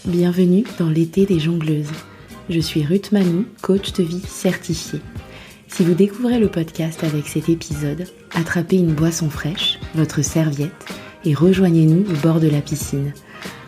Bienvenue dans l'été des jongleuses. Je suis Ruth Manou, coach de vie certifiée. Si vous découvrez le podcast avec cet épisode, attrapez une boisson fraîche, votre serviette et rejoignez-nous au bord de la piscine.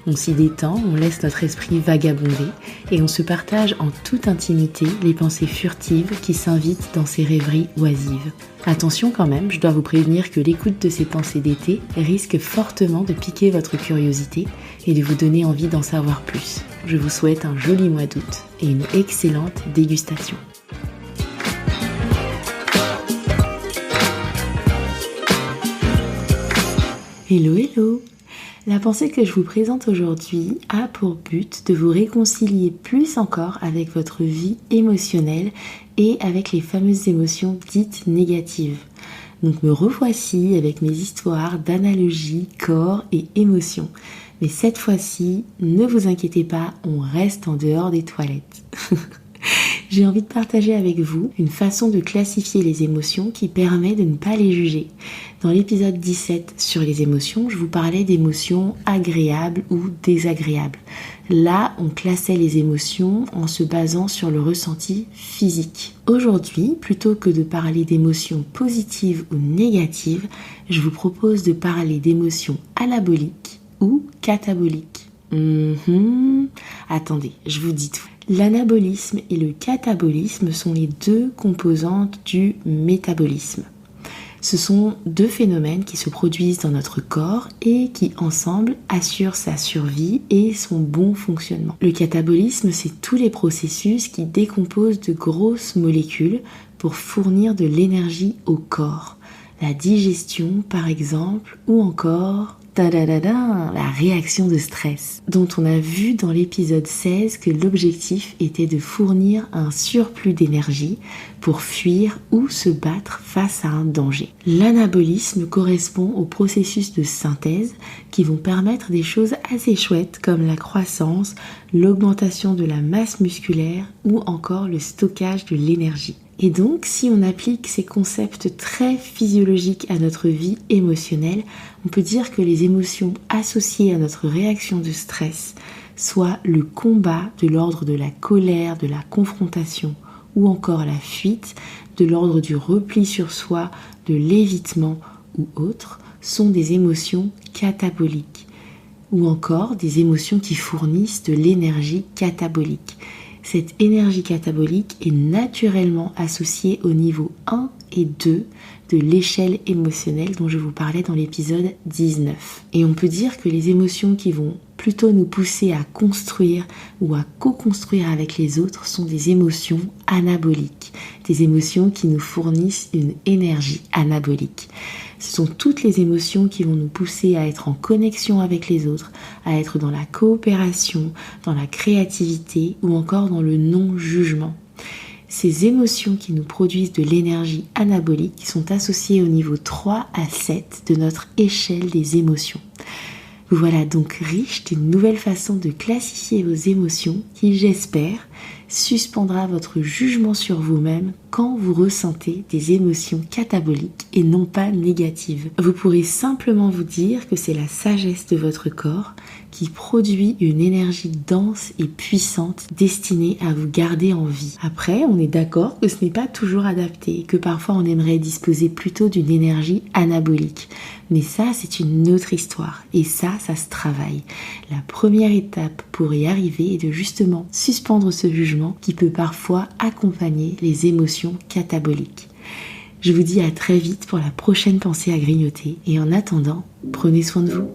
On s'y détend, on laisse notre esprit vagabonder et on se partage en toute intimité les pensées furtives qui s'invitent dans ces rêveries oisives. Attention quand même, je dois vous prévenir que l'écoute de ces pensées d'été risque fortement de piquer votre curiosité et de vous donner envie d'en savoir plus. Je vous souhaite un joli mois d'août et une excellente dégustation. Hello, hello! La pensée que je vous présente aujourd'hui a pour but de vous réconcilier plus encore avec votre vie émotionnelle et avec les fameuses émotions dites négatives. Donc me revoici avec mes histoires d'analogie, corps et émotions. Mais cette fois-ci, ne vous inquiétez pas, on reste en dehors des toilettes. J'ai envie de partager avec vous une façon de classifier les émotions qui permet de ne pas les juger. Dans l'épisode 17 sur les émotions, je vous parlais d'émotions agréables ou désagréables. Là, on classait les émotions en se basant sur le ressenti physique. Aujourd'hui, plutôt que de parler d'émotions positives ou négatives, je vous propose de parler d'émotions anaboliques ou cataboliques. Attendez, je vous dis tout. L'anabolisme et le catabolisme sont les deux composantes du métabolisme. Ce sont deux phénomènes qui se produisent dans notre corps et qui ensemble assurent sa survie et son bon fonctionnement. Le catabolisme, c'est tous les processus qui décomposent de grosses molécules pour fournir de l'énergie au corps. La digestion par exemple, ou encore la réaction de stress, dont on a vu dans l'épisode 16 que l'objectif était de fournir un surplus d'énergie pour fuir ou se battre face à un danger. L'anabolisme correspond aux processus de synthèse qui vont permettre des choses assez chouettes comme la croissance, l'augmentation de la masse musculaire ou encore le stockage de l'énergie. Et donc, si on applique ces concepts très physiologiques à notre vie émotionnelle, on peut dire que les émotions associées à notre réaction de stress, soit le combat de l'ordre de la colère, de la confrontation ou encore la fuite, de l'ordre du repli sur soi, de l'évitement ou autre, sont des émotions cataboliques, ou encore des émotions qui fournissent de l'énergie catabolique. Cette énergie catabolique est naturellement associée au niveau 1 et 2 de l'échelle émotionnelle dont je vous parlais dans l'épisode 19. Et on peut dire que les émotions qui vont plutôt nous pousser à construire ou à co-construire avec les autres sont des émotions anaboliques, des émotions qui nous fournissent une énergie anabolique. Ce sont toutes les émotions qui vont nous pousser à être en connexion avec les autres, à être dans la coopération, dans la créativité ou encore dans le non-jugement. Ces émotions qui nous produisent de l'énergie anabolique sont associées au niveau 3 à 7 de notre échelle des émotions. Vous voilà donc riche d'une nouvelle façon de classifier vos émotions qui, j'espère, suspendra votre jugement sur vous-même quand vous ressentez des émotions cataboliques et non pas négatives. Vous pourrez simplement vous dire que c'est la sagesse de votre corps qui produit une énergie dense et puissante destinée à vous garder en vie. Après, on est d'accord que ce n'est pas toujours adapté et que parfois on aimerait disposer plutôt d'une énergie anabolique. Mais ça, c'est une autre histoire et ça se travaille. La première étape pour y arriver est de justement suspendre ce jugement qui peut parfois accompagner les émotions cataboliques. Je vous dis à très vite pour la prochaine pensée à grignoter et en attendant, prenez soin de vous.